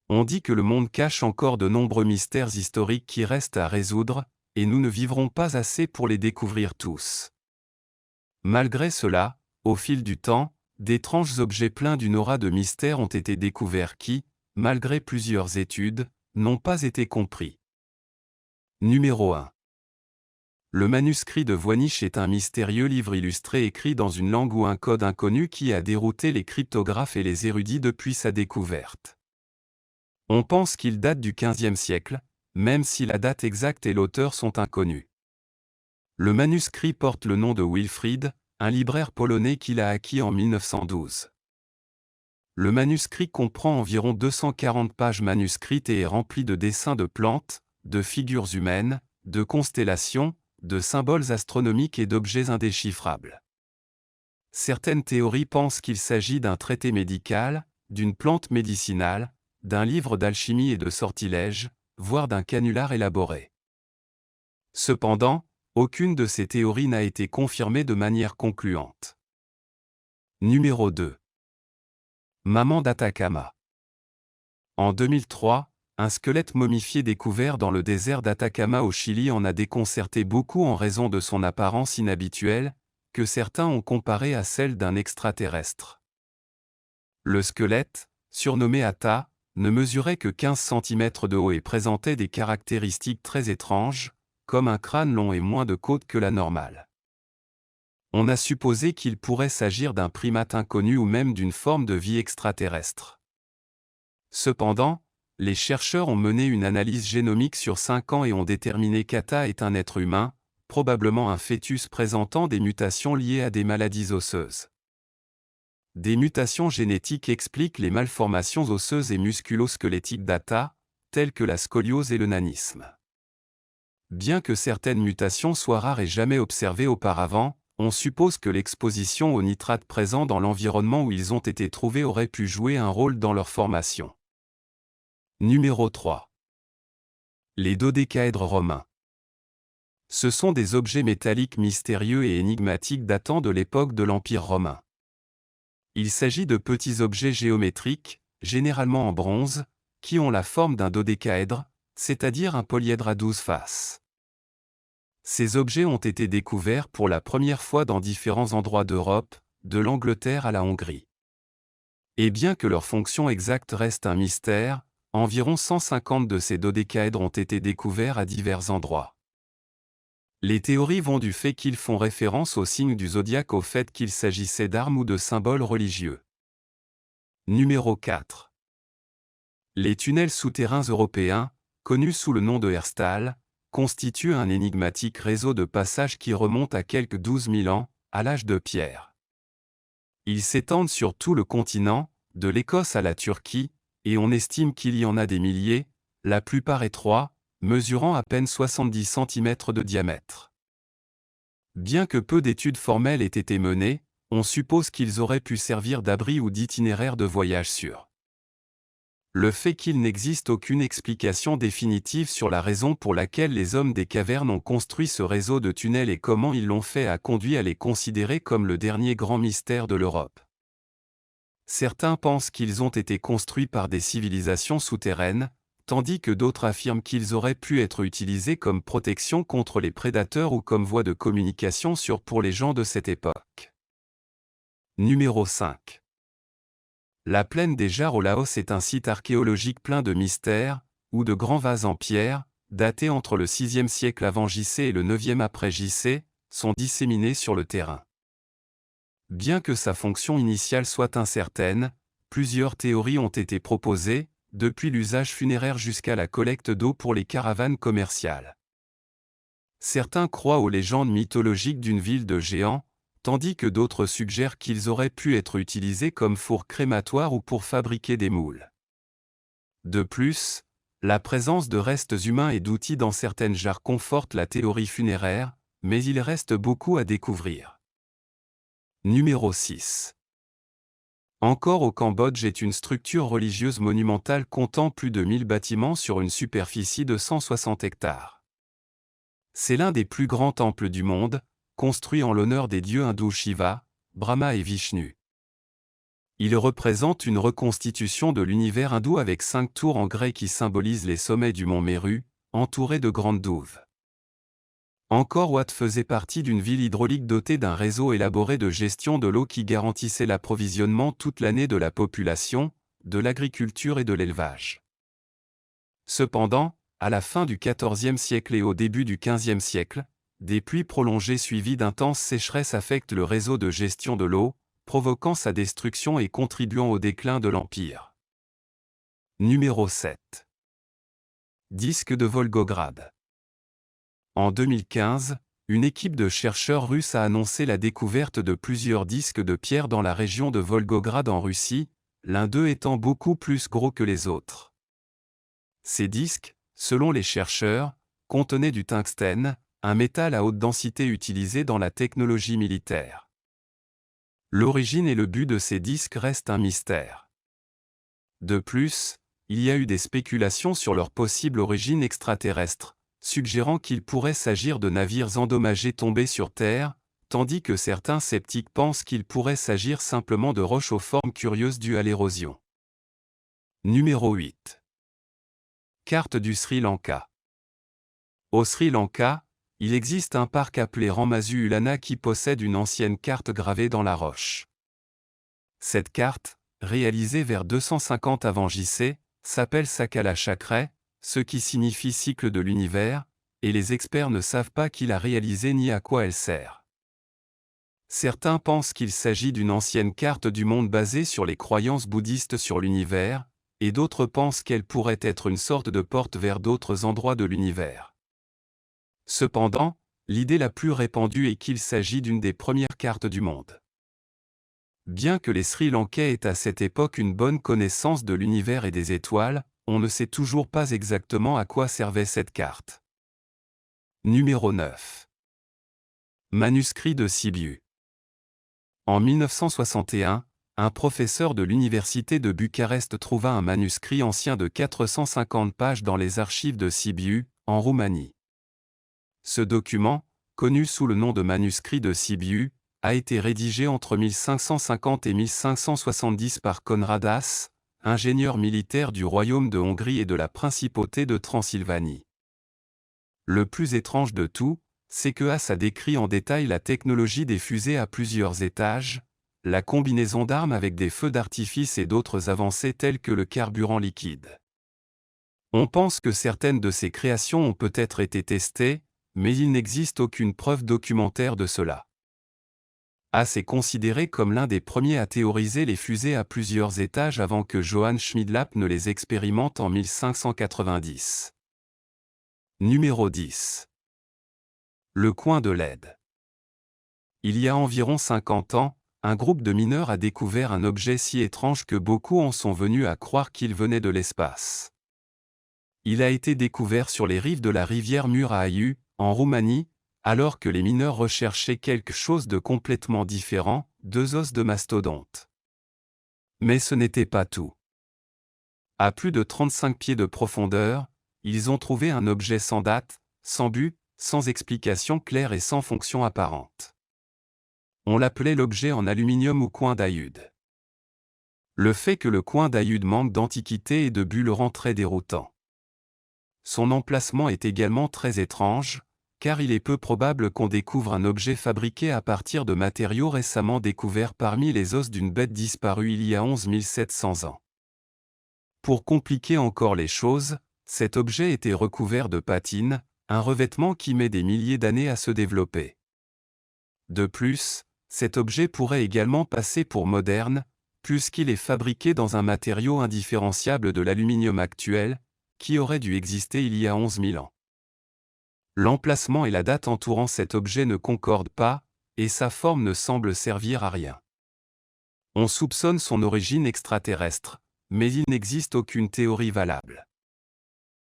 On dit que le monde cache encore de nombreux mystères historiques qui restent à résoudre, et nous ne vivrons pas assez pour les découvrir tous. Malgré cela, au fil du temps, d'étranges objets pleins d'une aura de mystère ont été découverts qui, malgré plusieurs études, n'ont pas été compris. Numéro 1. Le manuscrit de Voynich est un mystérieux livre illustré écrit dans une langue ou un code inconnu qui a dérouté les cryptographes et les érudits depuis sa découverte. On pense qu'il date du XVe siècle, même si la date exacte et l'auteur sont inconnus. Le manuscrit porte le nom de Wilfrid, un libraire polonais qui l'a acquis en 1912. Le manuscrit comprend environ 240 pages manuscrites et est rempli de dessins de plantes, de figures humaines, de constellations, de symboles astronomiques et d'objets indéchiffrables. Certaines théories pensent qu'il s'agit d'un traité médical, d'une plante médicinale, d'un livre d'alchimie et de sortilèges, voire d'un canular élaboré. Cependant, aucune de ces théories n'a été confirmée de manière concluante. Numéro 2. Maman d'Atacama. En 2003, un squelette momifié découvert dans le désert d'Atacama au Chili en a déconcerté beaucoup en raison de son apparence inhabituelle, que certains ont comparée à celle d'un extraterrestre. Le squelette, surnommé Ata, ne mesurait que 15 cm de haut et présentait des caractéristiques très étranges, comme un crâne long et moins de côtes que la normale. On a supposé qu'il pourrait s'agir d'un primate inconnu ou même d'une forme de vie extraterrestre. Cependant, les chercheurs ont mené une analyse génomique sur 5 ans et ont déterminé qu'Ata est un être humain, probablement un fœtus présentant des mutations liées à des maladies osseuses. Des mutations génétiques expliquent les malformations osseuses et musculo-squelettiques d'Ata, telles que la scoliose et le nanisme. Bien que certaines mutations soient rares et jamais observées auparavant, on suppose que l'exposition aux nitrates présents dans l'environnement où ils ont été trouvés aurait pu jouer un rôle dans leur formation. Numéro 3. Les dodécaèdres romains. Ce sont des objets métalliques mystérieux et énigmatiques datant de l'époque de l'Empire romain. Il s'agit de petits objets géométriques, généralement en bronze, qui ont la forme d'un dodécaèdre, c'est-à-dire un polyèdre à 12 faces. Ces objets ont été découverts pour la première fois dans différents endroits d'Europe, de l'Angleterre à la Hongrie. Et bien que leur fonction exacte reste un mystère, environ 150 de ces dodécaèdres ont été découverts à divers endroits. Les théories vont du fait qu'ils font référence au signe du zodiaque au fait qu'il s'agissait d'armes ou de symboles religieux. Numéro 4. Les tunnels souterrains européens, connus sous le nom de Herstal, constituent un énigmatique réseau de passages qui remonte à quelques 12 000 ans, à l'âge de pierre. Ils s'étendent sur tout le continent, de l'Écosse à la Turquie, et on estime qu'il y en a des milliers, la plupart étroits, mesurant à peine 70 cm de diamètre. Bien que peu d'études formelles aient été menées, on suppose qu'ils auraient pu servir d'abri ou d'itinéraire de voyage sûr. Le fait qu'il n'existe aucune explication définitive sur la raison pour laquelle les hommes des cavernes ont construit ce réseau de tunnels et comment ils l'ont fait a conduit à les considérer comme le dernier grand mystère de l'Europe. Certains pensent qu'ils ont été construits par des civilisations souterraines, tandis que d'autres affirment qu'ils auraient pu être utilisés comme protection contre les prédateurs ou comme voie de communication pour les gens de cette époque. Numéro 5. La plaine des Jars au Laos est un site archéologique plein de mystères, où de grands vases en pierre, datés entre le 6e siècle avant JC et le 9e après JC, sont disséminés sur le terrain. Bien que sa fonction initiale soit incertaine, plusieurs théories ont été proposées, depuis l'usage funéraire jusqu'à la collecte d'eau pour les caravanes commerciales. Certains croient aux légendes mythologiques d'une ville de géants, tandis que d'autres suggèrent qu'ils auraient pu être utilisés comme four crématoire ou pour fabriquer des moules. De plus, la présence de restes humains et d'outils dans certaines jarres conforte la théorie funéraire, mais il reste beaucoup à découvrir. Numéro 6. Angkor au Cambodge est une structure religieuse monumentale comptant plus de 1000 bâtiments sur une superficie de 160 hectares. C'est l'un des plus grands temples du monde, construit en l'honneur des dieux hindous Shiva, Brahma et Vishnu. Il représente une reconstitution de l'univers hindou avec 5 tours en grès qui symbolisent les sommets du mont Méru, entourés de grandes douves. Angkor Wat faisait partie d'une ville hydraulique dotée d'un réseau élaboré de gestion de l'eau qui garantissait l'approvisionnement toute l'année de la population, de l'agriculture et de l'élevage. Cependant, à la fin du XIVe siècle et au début du XVe siècle, des pluies prolongées suivies d'intenses sécheresses affectent le réseau de gestion de l'eau, provoquant sa destruction et contribuant au déclin de l'Empire. Numéro 7. Disque de Volgograd. En 2015, une équipe de chercheurs russes a annoncé la découverte de plusieurs disques de pierre dans la région de Volgograd en Russie, l'un d'eux étant beaucoup plus gros que les autres. Ces disques, selon les chercheurs, contenaient du tungstène, un métal à haute densité utilisé dans la technologie militaire. L'origine et le but de ces disques restent un mystère. De plus, il y a eu des spéculations sur leur possible origine extraterrestre, suggérant qu'il pourrait s'agir de navires endommagés tombés sur Terre, tandis que certains sceptiques pensent qu'il pourrait s'agir simplement de roches aux formes curieuses dues à l'érosion. Numéro 8. Carte du Sri Lanka. Au Sri Lanka, il existe un parc appelé Ramasu Ulana qui possède une ancienne carte gravée dans la roche. Cette carte, réalisée vers 250 avant JC, s'appelle Sakala Chakra, ce qui signifie cycle de l'univers, et les experts ne savent pas qui l'a réalisée ni à quoi elle sert. Certains pensent qu'il s'agit d'une ancienne carte du monde basée sur les croyances bouddhistes sur l'univers, et d'autres pensent qu'elle pourrait être une sorte de porte vers d'autres endroits de l'univers. Cependant, l'idée la plus répandue est qu'il s'agit d'une des premières cartes du monde. Bien que les Sri Lankais aient à cette époque une bonne connaissance de l'univers et des étoiles, on ne sait toujours pas exactement à quoi servait cette carte. Numéro 9. Manuscrit de Sibiu. En 1961, un professeur de l'université de Bucarest trouva un manuscrit ancien de 450 pages dans les archives de Sibiu, en Roumanie. Ce document, connu sous le nom de manuscrit de Sibiu, a été rédigé entre 1550 et 1570 par Conrad Haas, ingénieur militaire du royaume de Hongrie et de la principauté de Transylvanie. Le plus étrange de tout, c'est que Haas a décrit en détail la technologie des fusées à plusieurs étages, la combinaison d'armes avec des feux d'artifice et d'autres avancées telles que le carburant liquide. On pense que certaines de ces créations ont peut-être été testées, mais il n'existe aucune preuve documentaire de cela. Haas est considéré comme l'un des premiers à théoriser les fusées à plusieurs étages avant que Johann Schmidlapp ne les expérimente en 1590. Numéro 10. Le coin de l'Aide. Il y a environ 50 ans, un groupe de mineurs a découvert un objet si étrange que beaucoup en sont venus à croire qu'il venait de l'espace. Il a été découvert sur les rives de la rivière Murăiu, en Roumanie, alors que les mineurs recherchaient quelque chose de complètement différent, 2 os de mastodonte. Mais ce n'était pas tout. À plus de 35 pieds de profondeur, ils ont trouvé un objet sans date, sans but, sans explication claire et sans fonction apparente. On l'appelait l'objet en aluminium ou coin d'Aïud. Le fait que le coin d'Aïud manque d'antiquité et de but le rend très déroutant. Son emplacement est également très étrange, car il est peu probable qu'on découvre un objet fabriqué à partir de matériaux récemment découverts parmi les os d'une bête disparue il y a 11 700 ans. Pour compliquer encore les choses, cet objet était recouvert de patine, un revêtement qui met des milliers d'années à se développer. De plus, cet objet pourrait également passer pour moderne, puisqu'il est fabriqué dans un matériau indifférenciable de l'aluminium actuel, qui aurait dû exister il y a 11 000 ans. L'emplacement et la date entourant cet objet ne concordent pas, et sa forme ne semble servir à rien. On soupçonne son origine extraterrestre, mais il n'existe aucune théorie valable.